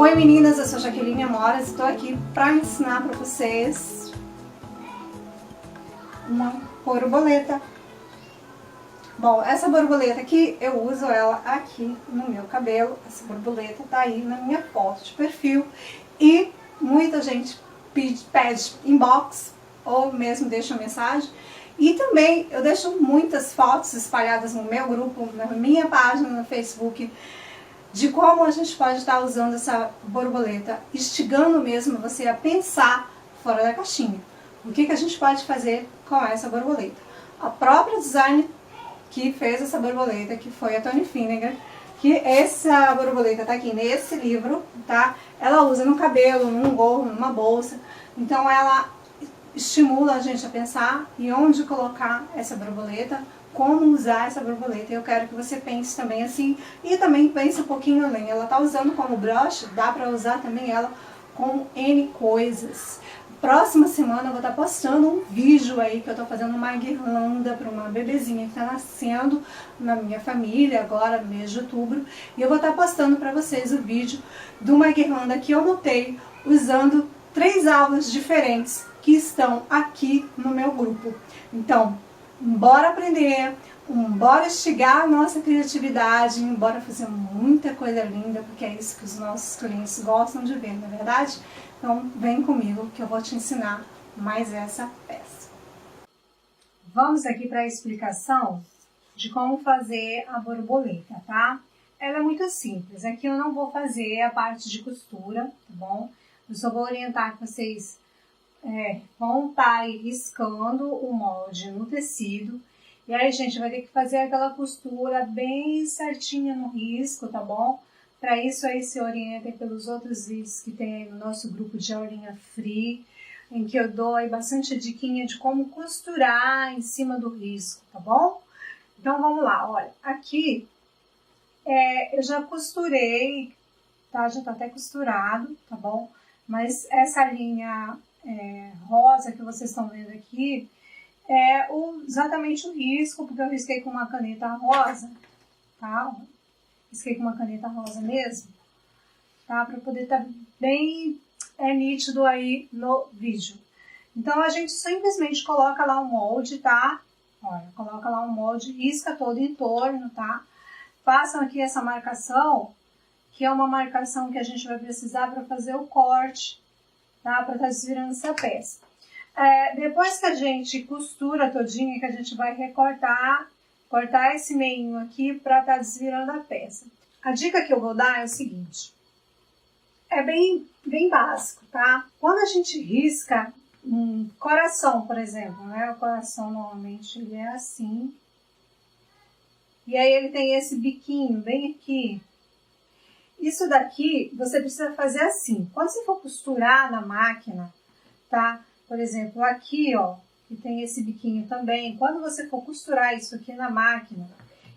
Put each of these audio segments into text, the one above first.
Oi meninas, eu sou Jaqueline Amoras e estou aqui para ensinar para vocês uma borboleta. Bom, essa borboleta aqui, eu uso ela aqui no meu cabelo. Essa borboleta tá aí na minha foto de perfil e muita gente pede inbox ou mesmo deixa mensagem. E também eu deixo muitas fotos espalhadas no meu grupo, na minha página no Facebook, de como a gente pode estar usando essa borboleta, instigando mesmo você a pensar fora da caixinha. O que a gente pode fazer com essa borboleta? A própria design que fez essa borboleta, que foi a Tony Finnegan, que essa borboleta tá aqui nesse livro, tá? Ela usa no cabelo, num gorro, numa bolsa. Então ela estimula a gente a pensar em onde colocar essa borboleta, como usar essa borboleta. Eu quero que você pense também assim e também pense um pouquinho além. Ela tá usando como broche, dá para usar também ela com N coisas. Próxima semana eu vou estar postando um vídeo aí que eu tô fazendo uma guirlanda para uma bebezinha que tá nascendo na minha família agora no mês de outubro, e eu vou estar postando para vocês o vídeo de uma guirlanda que eu montei usando 3 aulas diferentes que estão aqui no meu grupo. Então, bora aprender, bora instigar a nossa criatividade, bora fazer muita coisa linda, porque é isso que os nossos clientes gostam de ver, não é verdade? Então, vem comigo que eu vou te ensinar mais essa peça. Vamos aqui para a explicação de como fazer a borboleta, tá? Ela é muito simples. Aqui eu não vou fazer a parte de costura, tá bom? Eu só vou orientar que vocês vão estar aí riscando o molde no tecido. E aí, gente, vai ter que fazer aquela costura bem certinha no risco, tá bom? Para isso aí se orientem pelos outros vídeos que tem aí no nosso grupo de aulinha free, em que eu dou aí bastante diquinha de como costurar em cima do risco, tá bom? Então vamos lá, olha, aqui eu já costurei, tá? Já tá até costurado, tá bom? Mas essa linha rosa que vocês estão vendo aqui é exatamente o risco, porque eu risquei com uma caneta rosa, tá? Risquei com uma caneta rosa mesmo, tá? Para poder estar bem nítido aí no vídeo. Então a gente simplesmente coloca lá o molde, tá? Olha, coloca lá o molde, risca todo em torno, tá? Façam aqui essa marcação, que é uma marcação que a gente vai precisar para fazer o corte, tá? Para estar desvirando essa peça. Depois que a gente costura todinha, que a gente vai cortar esse meinho aqui para estar desvirando a peça. A dica que eu vou dar é o seguinte, é bem básico, tá? Quando a gente risca um coração, por exemplo, né? O coração normalmente ele é assim, e aí ele tem esse biquinho bem aqui. Isso daqui você precisa fazer assim, quando você for costurar na máquina, tá? Por exemplo, aqui, ó, que tem esse biquinho também. Quando você for costurar isso aqui na máquina,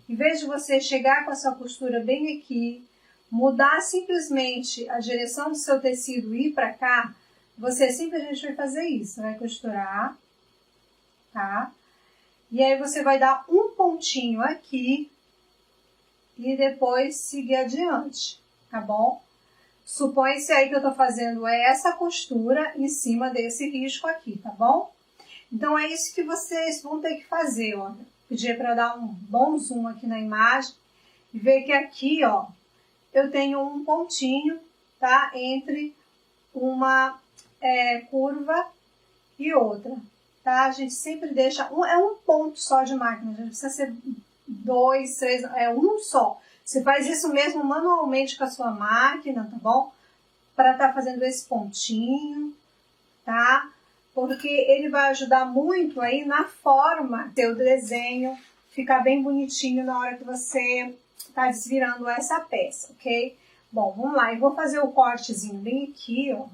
em vez de você chegar com a sua costura bem aqui, mudar simplesmente a direção do seu tecido e ir para cá, você simplesmente vai fazer isso. Vai costurar, tá? E aí você vai dar um pontinho aqui e depois seguir adiante, tá bom? Supõe-se aí que eu tô fazendo essa costura em cima desse risco aqui, tá bom? Então é isso que vocês vão ter que fazer, ó. Pedir para dar um bom zoom aqui na imagem e ver que aqui, ó, eu tenho um pontinho, tá? Entre uma curva e outra, tá? A gente sempre deixa um ponto só de máquina, a gente precisa ser 2, 3, um só. Você faz isso mesmo manualmente com a sua máquina, tá bom? Para estar fazendo esse pontinho, tá? Porque ele vai ajudar muito aí na forma do seu desenho, ficar bem bonitinho na hora que você tá desvirando essa peça, ok? Bom, vamos lá, eu vou fazer o cortezinho bem aqui, ó.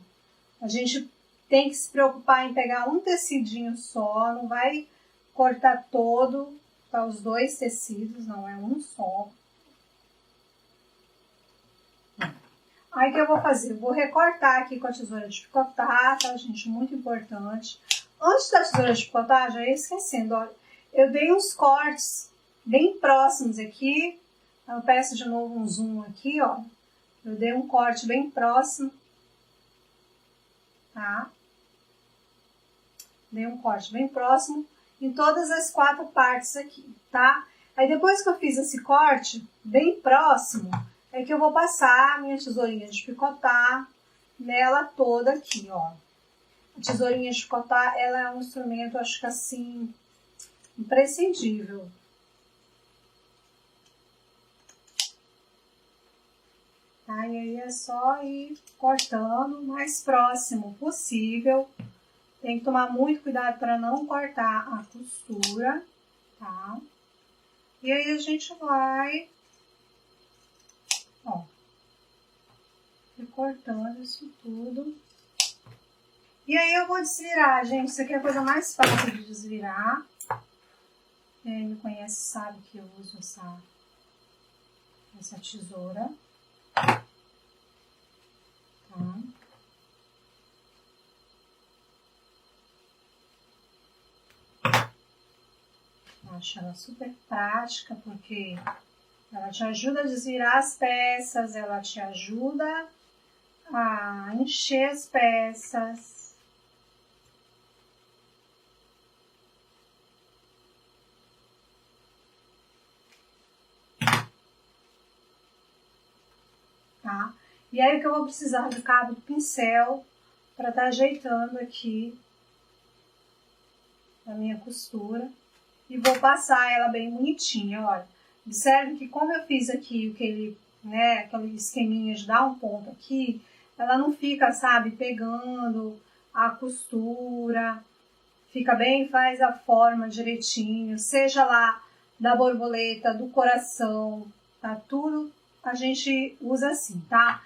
A gente tem que se preocupar em pegar um tecidinho só, não vai cortar todo, tá? Os 2 tecidos, não é um só. Aí o que eu vou fazer? Eu vou recortar aqui com a tesoura de picotar, tá, gente? Muito importante. Antes da tesoura de picotar, já ia esquecendo, olha, eu dei uns cortes bem próximos aqui. Eu peço de novo um zoom aqui, ó. Eu dei um corte bem próximo, tá? Dei um corte bem próximo em todas as 4 partes aqui, tá? Aí depois que eu fiz esse corte bem próximo, é que eu vou passar a minha tesourinha de picotar nela toda aqui, ó. A tesourinha de picotar, ela é um instrumento, acho que assim, imprescindível. Tá? E aí é só ir cortando o mais próximo possível. Tem que tomar muito cuidado para não cortar a costura, tá? E aí a gente vai, ó, recortando isso tudo. E aí eu vou desvirar, gente. Isso aqui é a coisa mais fácil de desvirar. Quem me conhece sabe que eu uso essa tesoura. Tá? Eu acho ela super prática, porque ela te ajuda a desvirar as peças, ela te ajuda a encher as peças. Tá? E aí que eu vou precisar do cabo do pincel para estar ajeitando aqui a minha costura. E vou passar ela bem bonitinha, olha. Observe que como eu fiz aqui aquele esqueminha de dar um ponto aqui, ela não fica, sabe, pegando a costura. Fica bem, faz a forma direitinho, seja lá da borboleta, do coração, tá? Tudo a gente usa assim, tá?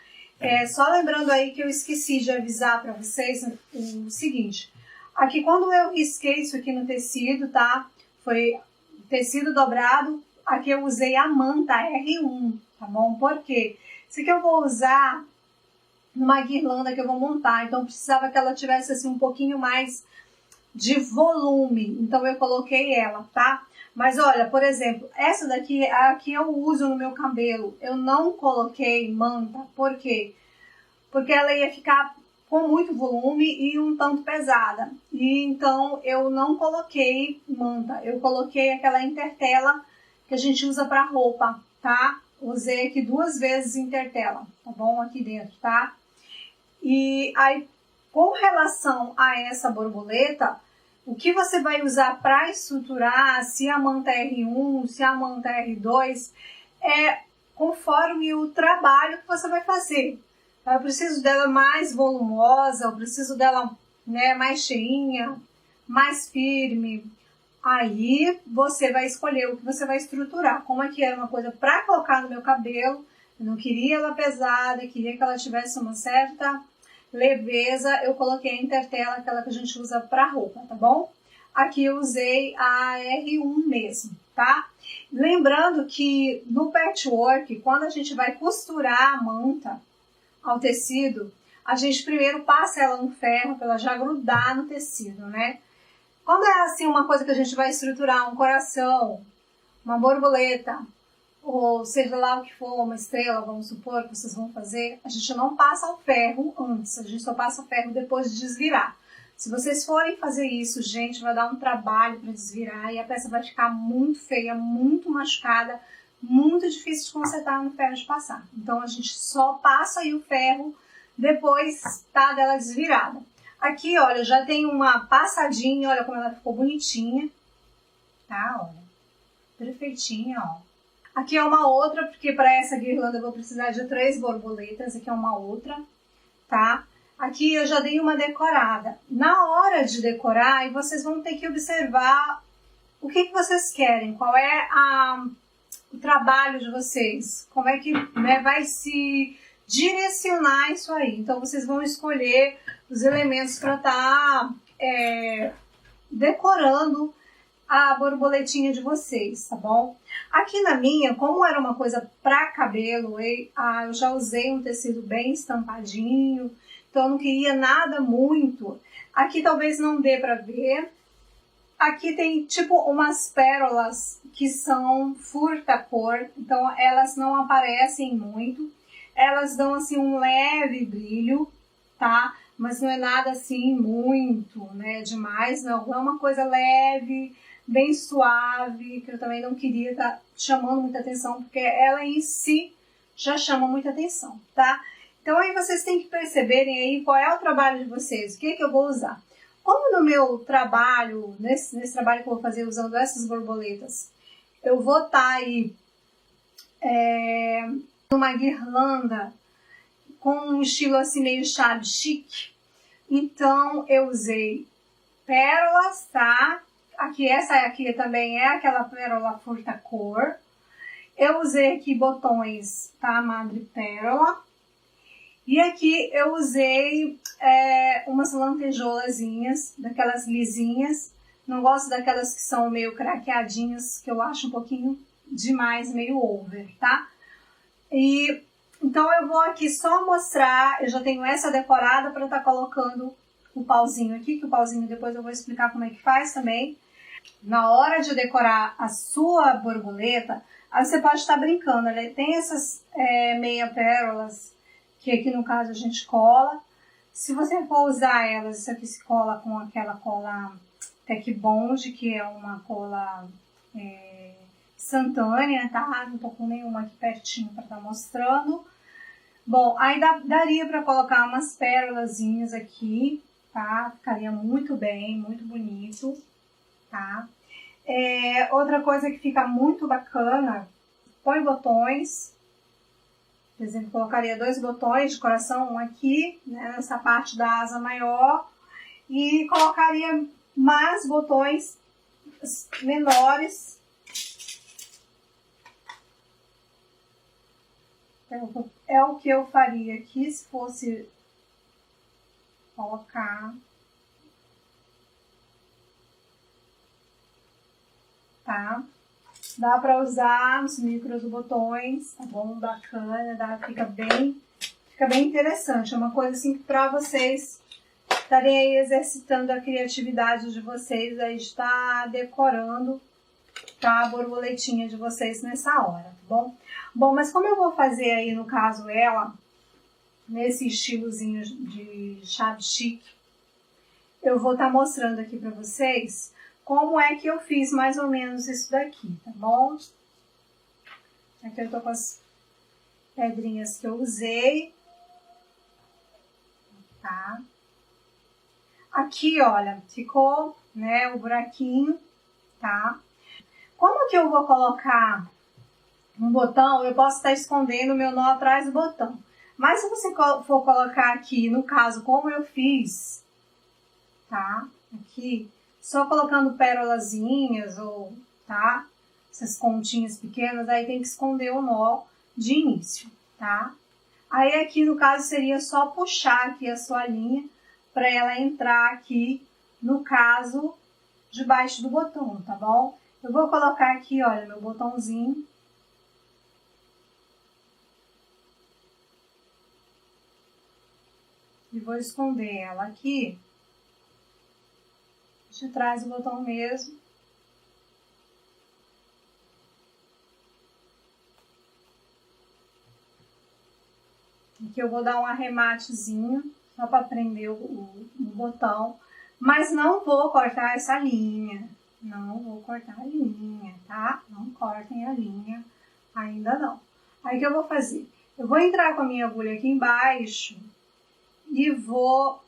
Só lembrando aí que eu esqueci de avisar para vocês o seguinte. Aqui quando eu risquei isso aqui no tecido, tá? Foi tecido dobrado, aqui eu usei a manta R1, tá bom? Por quê? Isso aqui eu vou usar numa guirlanda que eu vou montar, então precisava que ela tivesse assim um pouquinho mais de volume, então eu coloquei ela, tá? Mas olha, por exemplo, essa daqui, a que eu uso no meu cabelo, eu não coloquei manta, por quê? Porque ela ia ficar com muito volume e um tanto pesada. E então eu não coloquei manta, eu coloquei aquela intertela que a gente usa para roupa, tá? Usei aqui 2 vezes intertela, tá bom? Aqui dentro, tá? E aí, com relação a essa borboleta, o que você vai usar para estruturar, se a manta é R1, se a manta é R2, é conforme o trabalho que você vai fazer. Eu preciso dela mais volumosa, eu preciso dela, né, mais cheinha, mais firme. Aí você vai escolher o que você vai estruturar. Como aqui era uma coisa para colocar no meu cabelo, eu não queria ela pesada, queria que ela tivesse uma certa leveza, eu coloquei a intertela, aquela que a gente usa para roupa, tá bom? Aqui eu usei a R1 mesmo, tá? Lembrando que no patchwork, quando a gente vai costurar a manta ao tecido, a gente primeiro passa ela no ferro para ela já grudar no tecido, né? Quando é assim uma coisa que a gente vai estruturar, um coração, uma borboleta, ou seja lá o que for, uma estrela, vamos supor que vocês vão fazer, a gente não passa o ferro antes, a gente só passa o ferro depois de desvirar. Se vocês forem fazer isso, gente, vai dar um trabalho para desvirar e a peça vai ficar muito feia, muito machucada, muito difícil de consertar no ferro de passar. Então a gente só passa aí o ferro depois, tá, dela desvirada. Aqui, olha, já tem uma passadinha, olha como ela ficou bonitinha, tá, olha, perfeitinha, ó. Aqui é uma outra, porque para essa guirlanda eu vou precisar de 3 borboletas, aqui é uma outra, tá? Aqui eu já dei uma decorada. Na hora de decorar, aí vocês vão ter que observar o que vocês querem, qual é o trabalho de vocês, como é que, né, vai se direcionar isso aí. Então vocês vão escolher os elementos para estar decorando a borboletinha de vocês, tá bom? Aqui na minha, como era uma coisa para cabelo, eu já usei um tecido bem estampadinho, então eu não queria nada muito. Aqui talvez não dê para ver. Aqui tem tipo umas pérolas que são furta-cor, então elas não aparecem muito. elas dão assim um leve brilho, tá? Mas não é nada assim muito, né, demais, não. É uma coisa leve, bem suave, que eu também não queria estar chamando muita atenção, porque ela em si já chama muita atenção, tá? Então aí vocês têm que perceberem aí qual é o trabalho de vocês, o que que eu vou usar. Como no meu trabalho, nesse trabalho que eu vou fazer usando essas borboletas, eu vou estar aí numa guirlanda com um estilo assim meio chave chique, então eu usei pérolas, tá? Aqui, essa aqui também é aquela pérola furta-cor. Eu usei aqui botões, tá? Madrepérola. E aqui eu usei umas lantejolazinhas, daquelas lisinhas. Não gosto daquelas que são meio craqueadinhas, que eu acho um pouquinho demais, meio over, tá? E então eu vou aqui só mostrar, eu já tenho essa decorada para estar colocando o pauzinho aqui, que o pauzinho depois eu vou explicar como é que faz também. Na hora de decorar a sua borboleta, aí você pode estar brincando, né? Tem essas meia pérolas, que aqui no caso a gente cola. Se você for usar elas, isso aqui se cola com aquela cola Tech Bond, que é uma cola instantânea, tá? Não tô com nenhuma aqui pertinho para estar mostrando. Bom, aí daria para colocar umas pérolazinhas aqui, tá? Ficaria muito bem, muito bonito, tá? Outra coisa que fica muito bacana, põe botões. Por exemplo, colocaria 2 botões de coração, um aqui, né, nessa parte da asa maior, e colocaria mais botões menores. É o que eu faria aqui se fosse colocar, tá? Dá para usar os micros botões, tá bom? Bacana, fica bem interessante. É uma coisa assim para vocês estarem aí exercitando a criatividade de vocês, aí de estar decorando, tá? A borboletinha de vocês nessa hora, tá bom? Bom, mas como eu vou fazer aí, no caso, ela, nesse estilozinho de chave chique, eu vou estar mostrando aqui para vocês como é que eu fiz mais ou menos isso daqui, tá bom? Aqui eu tô com as pedrinhas que eu usei, tá? Aqui, olha, ficou, né, o buraquinho, tá? Como que eu vou colocar um botão, eu posso estar escondendo o meu nó atrás do botão. Mas se você for colocar aqui, no caso, como eu fiz, tá? Aqui, só colocando pérolazinhas ou, tá? Essas pontinhas pequenas, aí tem que esconder o nó de início, tá? Aí aqui, no caso, seria só puxar aqui a sua linha para ela entrar aqui, no caso, debaixo do botão, tá bom? Eu vou colocar aqui, olha, meu botãozinho. E vou esconder ela aqui. De trás do botão mesmo. Aqui eu vou dar um arrematezinho, só para prender o botão. Mas não vou cortar essa linha. Não vou cortar a linha, tá? Não cortem a linha, ainda não. Aí o que eu vou fazer? Eu vou entrar com a minha agulha aqui embaixo e vou,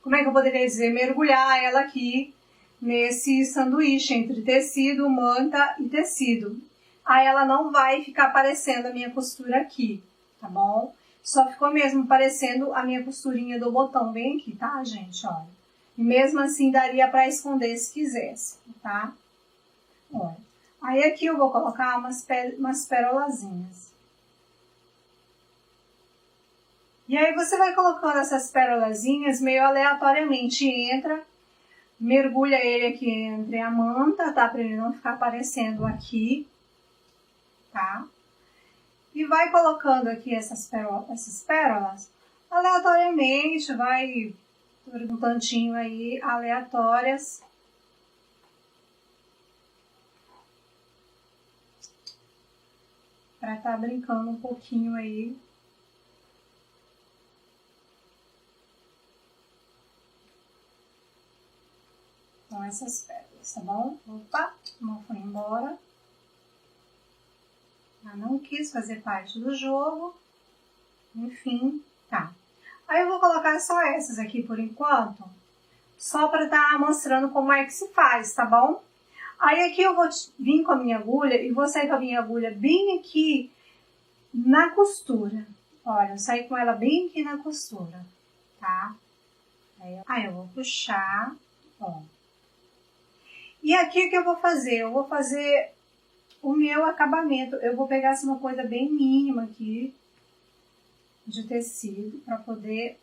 como é que eu poderia dizer? Mergulhar ela aqui nesse sanduíche entre tecido, manta e tecido. Aí ela não vai ficar aparecendo a minha costura aqui, tá bom? Só ficou mesmo aparecendo a minha costurinha do botão bem aqui, tá, gente? Olha. E mesmo assim daria para esconder se quisesse, tá? Olha. Aí aqui eu vou colocar umas pérolazinhas. E aí você vai colocando essas pérolazinhas meio aleatoriamente. Entra, mergulha ele aqui entre a manta, tá? Para ele não ficar aparecendo aqui, tá? E vai colocando aqui essas pérolas aleatoriamente, vai um tantinho aí, aleatórias. Pra estar brincando um pouquinho aí essas pérolas, tá bom? Opa, não foi embora. Ela não quis fazer parte do jogo. Enfim, tá. Aí eu vou colocar só essas aqui por enquanto, só para estar mostrando como é que se faz, tá bom? Aí aqui eu vou vir com a minha agulha e vou sair com a minha agulha bem aqui na costura. Olha, eu saí com ela bem aqui na costura, tá? Aí eu vou puxar, ó. E aqui o que eu vou fazer? Eu vou fazer o meu acabamento. Eu vou pegar assim, uma coisa bem mínima aqui de tecido para poder...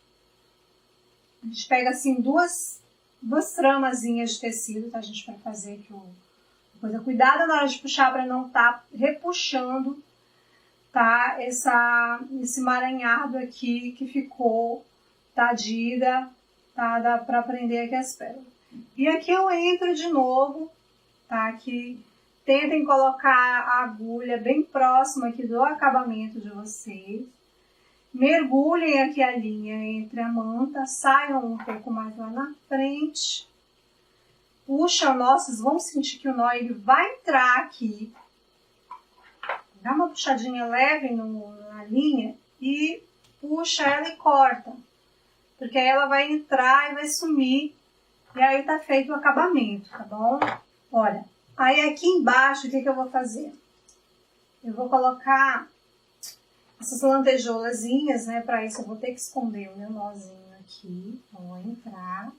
A gente pega assim duas tramazinhas de tecido, tá, gente? Para fazer aqui coisa. Cuidado na hora de puxar para não estar repuxando, tá? Esse emaranhado aqui que ficou, tá? Tá? Dá para prender aqui as pérolas. E aqui eu entro de novo, tá? Aqui, tentem colocar a agulha bem próxima aqui do acabamento de vocês. Mergulhem aqui a linha entre a manta, saiam um pouco mais lá na frente. Puxa o nó, vocês vão sentir que o nó ele vai entrar aqui. Dá uma puxadinha leve na linha e puxa ela e corta. Porque aí ela vai entrar e vai sumir. E aí tá feito o acabamento, tá bom? Olha, aí aqui embaixo o que eu vou fazer? Eu vou colocar essas lantejolazinhas, né? Para isso eu vou ter que esconder o meu nozinho aqui. Vou entrar,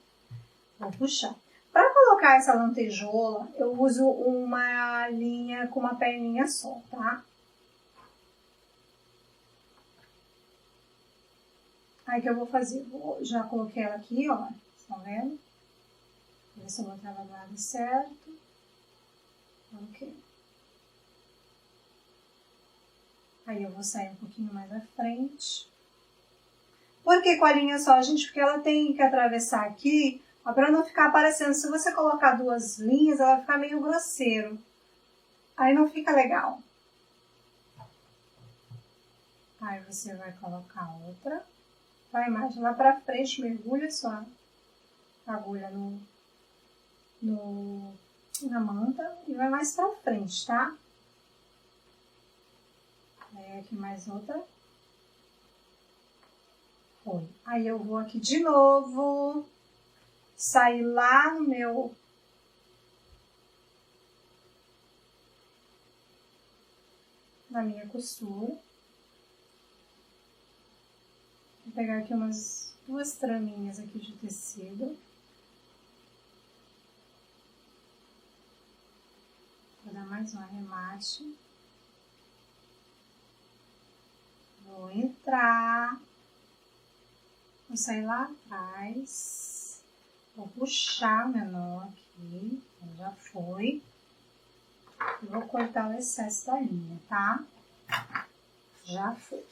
vou puxar. Para colocar essa lantejola, eu uso uma linha com uma perninha só, tá? Aí o que eu vou fazer? Já coloquei ela aqui, ó. Estão vendo? Vou ver se eu vou botar ela do lado certo. Ok. Aí eu vou sair um pouquinho mais à frente. Por que com a linha só, gente? Porque ela tem que atravessar aqui, para não ficar aparecendo. Se você colocar duas linhas, ela vai ficar meio grosseiro. Aí não fica legal. Aí você vai colocar outra. Vai mais lá pra frente, mergulha sua agulha na manta e vai mais pra frente, tá? Aí aqui mais outra. Foi. Aí eu vou aqui de novo, sair lá no meu... na minha costura. Vou pegar aqui umas duas traminhas aqui de tecido. Vou dar mais um arremate. Vou entrar. Vou sair lá atrás. Vou puxar meu nó aqui. Já foi. E vou cortar o excesso da linha, tá? Já foi.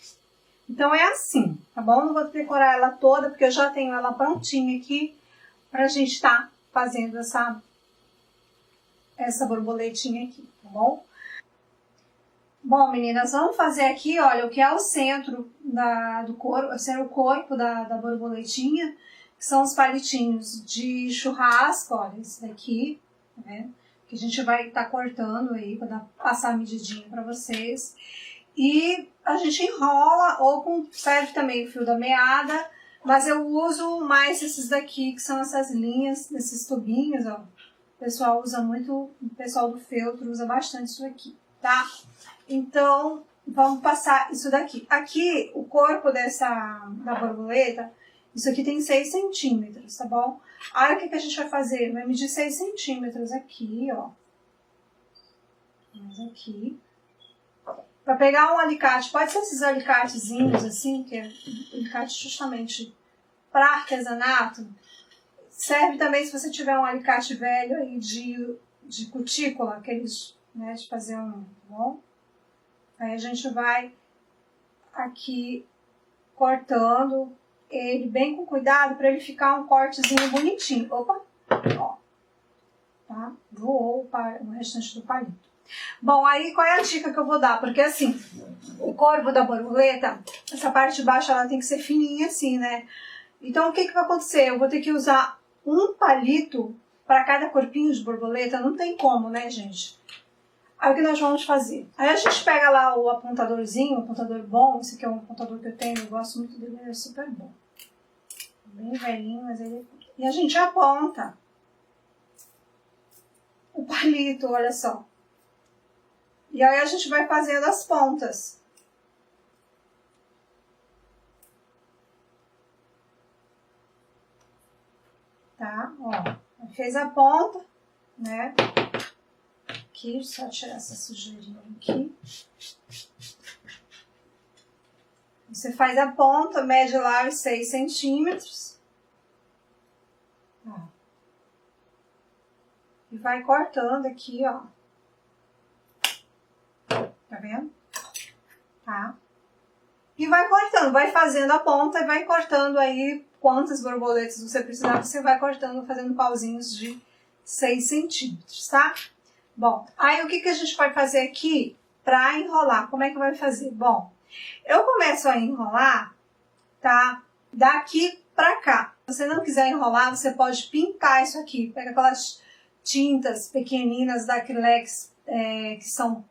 Então é assim, tá bom? Não vou decorar ela toda, porque eu já tenho ela prontinha aqui pra gente estar fazendo essa borboletinha aqui, tá bom? Bom, meninas, vamos fazer aqui, olha, o que é o centro do corpo, o corpo da borboletinha, que são os palitinhos de churrasco, olha, esse daqui, tá vendo? Que a gente vai estar cortando aí, vou passar a medidinha pra vocês. E a gente enrola, serve também o fio da meada, mas eu uso mais esses daqui, que são essas linhas, esses tubinhos, ó. O pessoal usa muito, o pessoal do feltro usa bastante isso aqui, tá? Então, vamos passar isso daqui. Aqui, o corpo da borboleta, isso aqui tem 6 centímetros, tá bom? Aí, o que a gente vai fazer? Vai medir 6 centímetros aqui, ó. Mais aqui. Para pegar um alicate, pode ser esses alicatezinhos assim, que é alicate justamente para artesanato. Serve também se você tiver um alicate velho aí de cutícula, aqueles, né, de fazer um, tá bom? Aí a gente vai aqui cortando ele bem com cuidado para ele ficar um cortezinho bonitinho. Opa, ó, tá? Voou o restante do palito. Bom, aí qual é a dica que eu vou dar? Porque assim, o corpo da borboleta, essa parte de baixo ela tem que ser fininha assim, né? Então o que vai acontecer? Eu vou ter que usar um palito para cada corpinho de borboleta, não tem como, né, gente? Aí o que nós vamos fazer? Aí a gente pega lá o apontadorzinho, um apontador bom, esse aqui é um apontador que eu tenho, eu gosto muito dele, ele é super bom. Bem velhinho, mas ele... E a gente aponta o palito, olha só. E aí a gente vai fazendo as pontas. Tá? Ó, fez a ponta, né? Aqui, só tirar essa sujeirinha aqui. Você faz a ponta, mede lá os 6 centímetros. Ó. E vai cortando aqui, ó. Tá vendo? Tá? E vai cortando, vai fazendo a ponta e vai cortando aí quantas borboletas você precisar, você vai cortando, fazendo pauzinhos de 6 centímetros, tá? Bom, aí o que a gente vai fazer aqui pra enrolar? Como é que vai fazer? Bom, eu começo a enrolar, tá? Daqui pra cá. Se você não quiser enrolar, você pode pintar isso aqui. Pega aquelas tintas pequeninas da Acrylex que são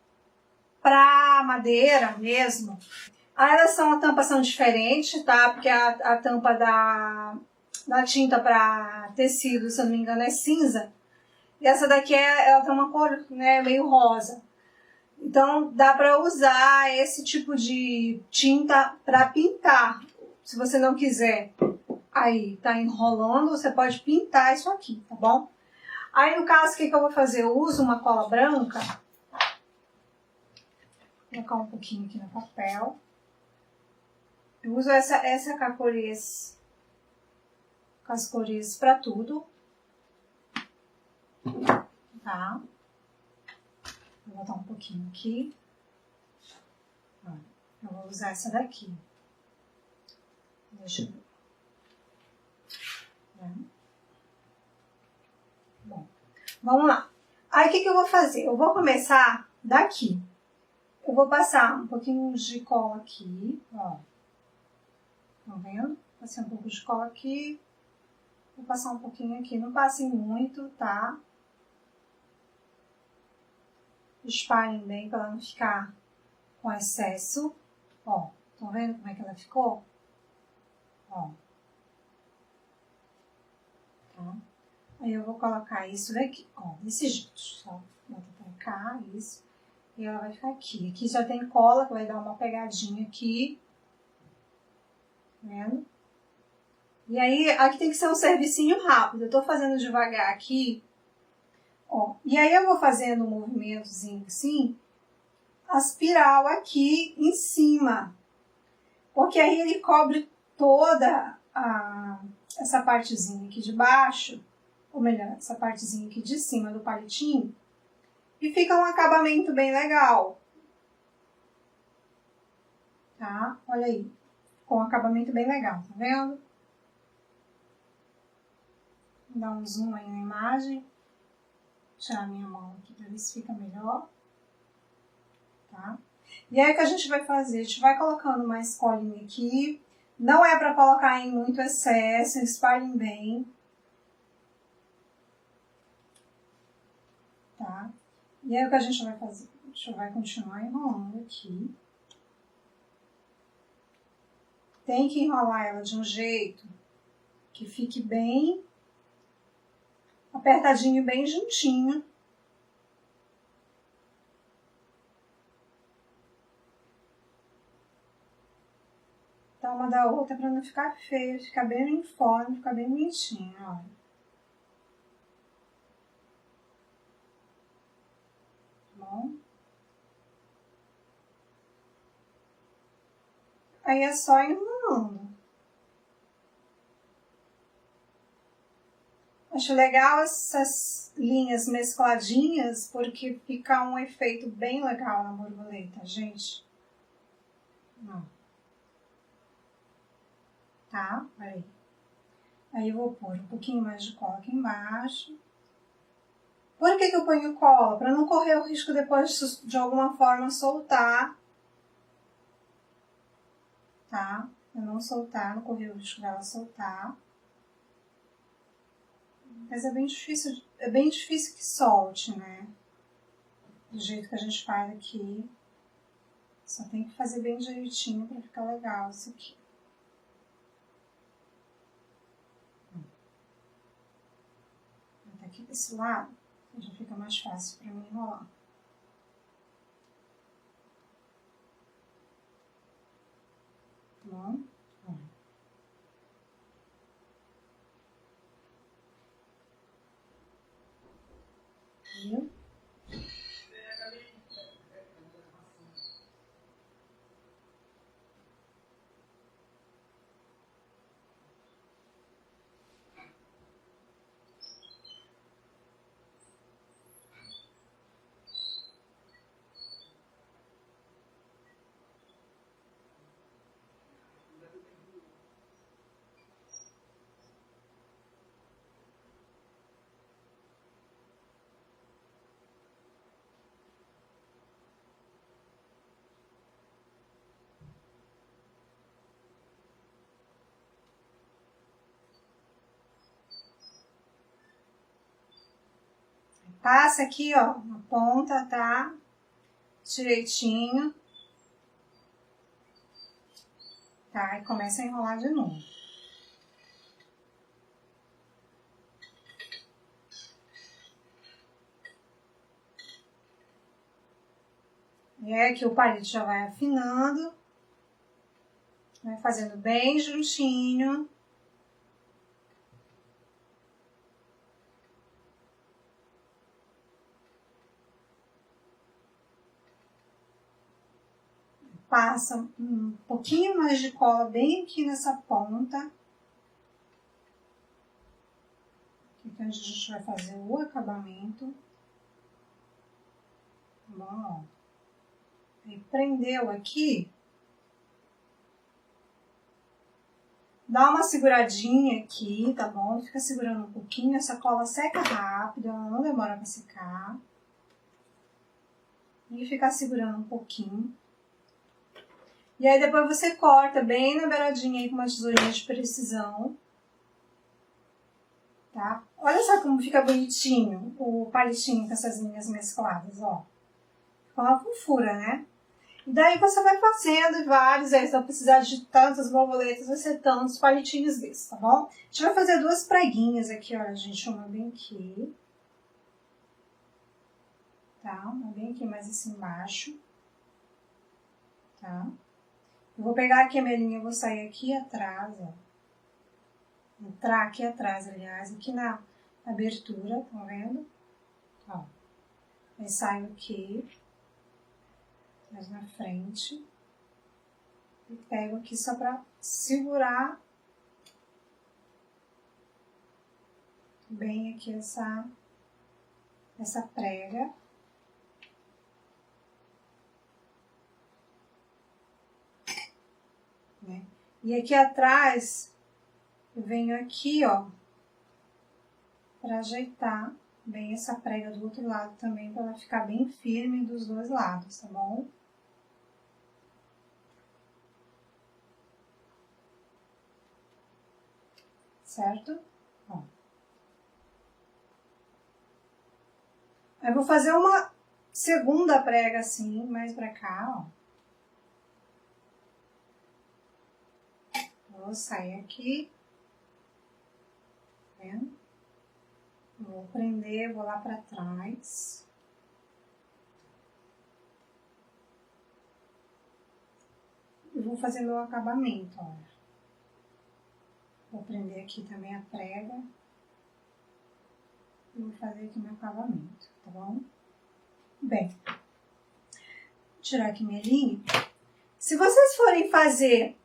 pra madeira mesmo. Aí a tampa são diferentes, tá? Porque a tampa da tinta pra tecido, se eu não me engano, é cinza. E essa daqui ela tem uma cor, né, meio rosa. Então dá pra usar esse tipo de tinta pra pintar. Se você não quiser aí tá enrolando, você pode pintar isso aqui, tá bom? Aí no caso, o que eu vou fazer? Eu uso uma cola branca. Vou colocar um pouquinho aqui no papel. Eu uso essa com as cores pra tudo. Tá? Vou botar um pouquinho aqui. Eu vou usar essa daqui. Deixa eu ver. Bom, vamos lá. Aí o que eu vou fazer? Eu vou começar daqui. Eu vou passar um pouquinho de cola aqui, ó. Estão vendo? Passei um pouco de cola aqui. Vou passar um pouquinho aqui. Não passem muito, tá? Espalhem bem para ela não ficar com excesso. Ó, estão vendo como é que ela ficou? Ó. Tá? Aí eu vou colocar isso daqui, ó, desse jeito. Só bota pra cá, isso. E ela vai ficar aqui. Aqui já tem cola, que vai dar uma pegadinha aqui. Tá vendo? E aí, aqui tem que ser um servicinho rápido. Eu tô fazendo devagar aqui. Ó, e aí eu vou fazendo um movimentozinho assim, aspiral aqui em cima. Porque aí ele cobre toda essa partezinha aqui de baixo, ou melhor, essa partezinha aqui de cima do palitinho, e fica um acabamento bem legal. Tá? Olha aí. Ficou um acabamento bem legal, tá vendo? Vou dar um zoom aí na imagem. Tirar a minha mão aqui para ver se fica melhor. Tá? E aí o que a gente vai fazer? A gente vai colocando mais colinha aqui. Não é para colocar em muito excesso, espalhem bem. Tá? E aí o que a gente vai fazer? A gente vai continuar enrolando aqui. Tem que enrolar ela de um jeito que fique bem apertadinho, bem juntinho. Tá uma da outra para não ficar feio, ficar bem uniforme, ficar bem bonitinho, ó. Bom. Aí é só enrolando. Acho legal essas linhas mescladinhas, porque fica um efeito bem legal na borboleta, gente. Ó. Tá? Aí. Aí eu vou pôr um pouquinho mais de cola aqui embaixo. Por que eu ponho cola? Para não correr o risco depois de alguma forma soltar. Tá? Pra não soltar, não correr o risco dela soltar. Mas é bem difícil é bem difícil que solte, né? Do jeito que a gente faz aqui. Só tem que fazer bem direitinho pra ficar legal isso aqui. Aqui desse lado, já fica mais fácil pra mim enrolar. Tá bom? Viu? Passa aqui, ó, na ponta, tá? Direitinho. Tá? E começa a enrolar de novo. E aí aqui o palito já vai afinando. Vai fazendo bem juntinho. Passa um pouquinho mais de cola bem aqui nessa ponta. Aqui que a gente vai fazer o acabamento. Tá bom? Aí prendeu aqui. Dá uma seguradinha aqui, tá bom? Fica segurando um pouquinho. Essa cola seca rápido, ela não demora pra secar. E ficar segurando um pouquinho. E aí depois você corta bem na beiradinha aí com uma tesourinha de precisão. Tá? Olha só como fica bonitinho o palitinho com essas linhas mescladas, ó. Fica uma fofura, né? E daí você vai fazendo vários, aí você vai precisar de tantas borboletas, vai ser tantos palitinhos desses, tá bom? A gente vai fazer duas preguinhas aqui, ó, gente, uma bem aqui. Tá? Uma bem aqui mais assim embaixo. Tá? Eu vou pegar aqui a minha linha, eu vou sair aqui atrás, ó. Entrar aqui atrás, aliás, aqui na abertura, tá vendo? Ó. Aí saio aqui, mais na frente. E pego aqui só pra segurar bem aqui essa prega. Né? E aqui atrás, eu venho aqui, ó, pra ajeitar bem essa prega do outro lado também, pra ela ficar bem firme dos dois lados, tá bom? Certo? Ó. Aí eu vou fazer uma segunda prega assim, mais pra cá, ó. Vou sair aqui, tá vendo? Vou prender, vou lá pra trás. E vou fazer meu acabamento, ó. Vou prender aqui também a prega. E vou fazer aqui meu acabamento, tá bom? Bem, vou tirar aqui minha linha. Se vocês forem fazer,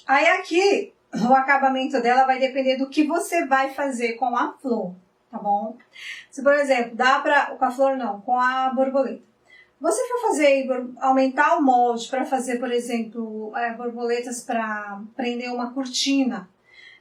aí aqui o acabamento dela vai depender do que você vai fazer com a flor, tá bom? Se, por exemplo, dá pra, com a flor não, com a borboleta. Você for fazer, aumentar o molde para fazer, por exemplo, borboletas para prender uma cortina,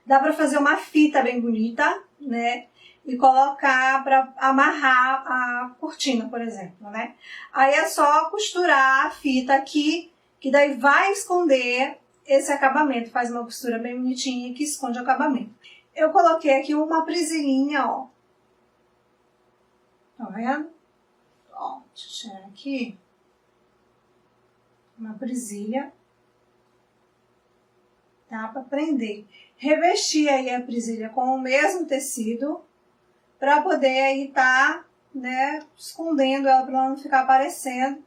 dá para fazer uma fita bem bonita, né? E colocar para amarrar a cortina, por exemplo, né? Aí é só costurar a fita aqui, que daí vai esconder esse acabamento. Faz uma costura bem bonitinha que esconde o acabamento. Eu coloquei aqui uma presilhinha, ó. Tá vendo? Ó, deixa eu tirar aqui. Uma presilha. Tá? Pra prender. Revestir aí a presilha com o mesmo tecido. Pra poder aí tá, né, escondendo ela pra ela não ficar aparecendo.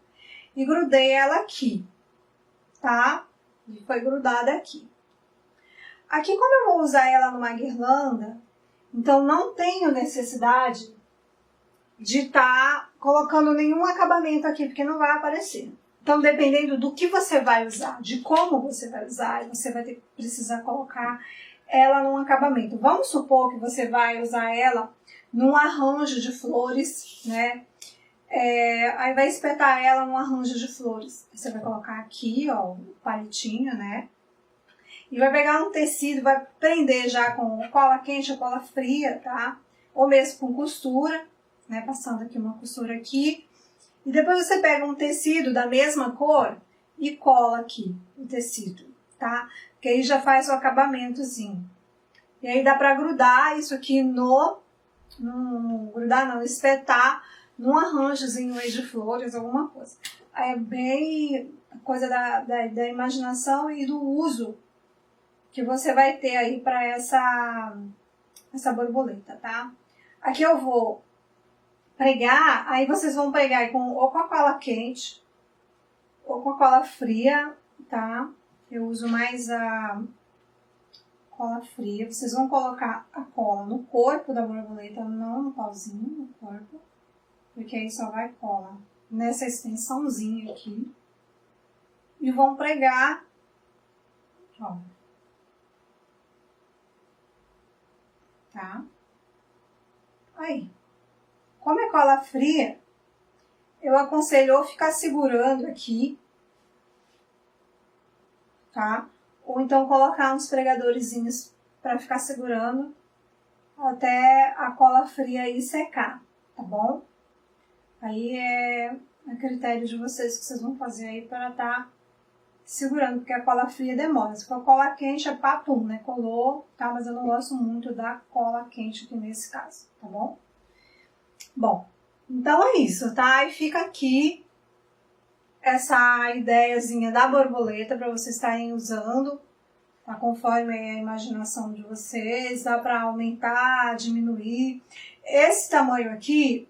E grudei ela aqui. Tá? E foi grudada aqui. Aqui, como eu vou usar ela numa guirlanda, então não tenho necessidade de estar colocando nenhum acabamento aqui, porque não vai aparecer. Então, dependendo do que você vai usar, de como você vai usar, você vai precisar colocar ela num acabamento. Vamos supor que você vai usar ela num arranjo de flores, né? Aí vai espetar ela num arranjo de flores. Você vai colocar aqui, ó, o palitinho, né? E vai pegar um tecido, vai prender já com cola quente ou cola fria, tá? Ou mesmo com costura, né? Passando aqui uma costura aqui. E depois você pega um tecido da mesma cor e cola aqui o tecido, tá? Que aí já faz o acabamentozinho. E aí dá pra grudar isso aqui grudar não, espetar num arranjozinho aí de flores, alguma coisa. Aí é bem coisa da imaginação e do uso que você vai ter aí para essa borboleta, tá? Aqui eu vou pregar, aí vocês vão pregar aí ou com a cola quente ou com a cola fria, tá? Eu uso mais a cola fria. Vocês vão colocar a cola no corpo da borboleta, não no pauzinho, no corpo, porque aí só vai cola nessa extensãozinha aqui. E vão pregar, ó. Tá? Aí. Como é cola fria, eu aconselho ou ficar segurando aqui, tá? Ou então colocar uns pregadorzinhos para ficar segurando até a cola fria aí secar, tá bom? Aí é a critério de vocês que vocês vão fazer aí para estar segurando, porque a cola fria demora. Se for cola quente é papum, né? Colou, tá? Mas eu não gosto muito da cola quente aqui nesse caso, tá bom? Bom, então é isso, tá? E fica aqui essa ideiazinha da borboleta para vocês estarem usando, tá? Conforme a imaginação de vocês, dá para aumentar, diminuir. Esse tamanho aqui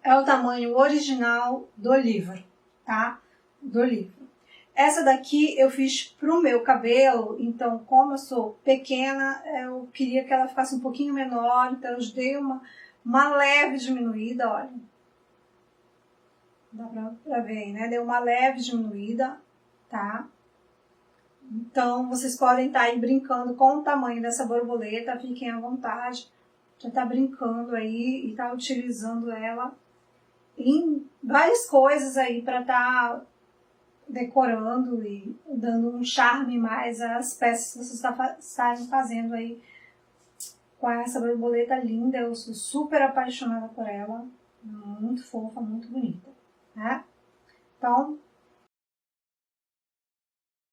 é o tamanho original do livro, tá? Do livro. Essa daqui eu fiz pro meu cabelo, então como eu sou pequena, eu queria que ela ficasse um pouquinho menor, então eu dei uma leve diminuída, olha. Dá pra ver aí, né? Deu uma leve diminuída, tá? Então, vocês podem estar aí brincando com o tamanho dessa borboleta, fiquem à vontade. Já tá brincando aí e tá utilizando ela em várias coisas aí para estar decorando e dando um charme mais às peças que vocês estarem fazendo aí com essa borboleta linda. Eu sou super apaixonada por ela, muito fofa, muito bonita, né? Então,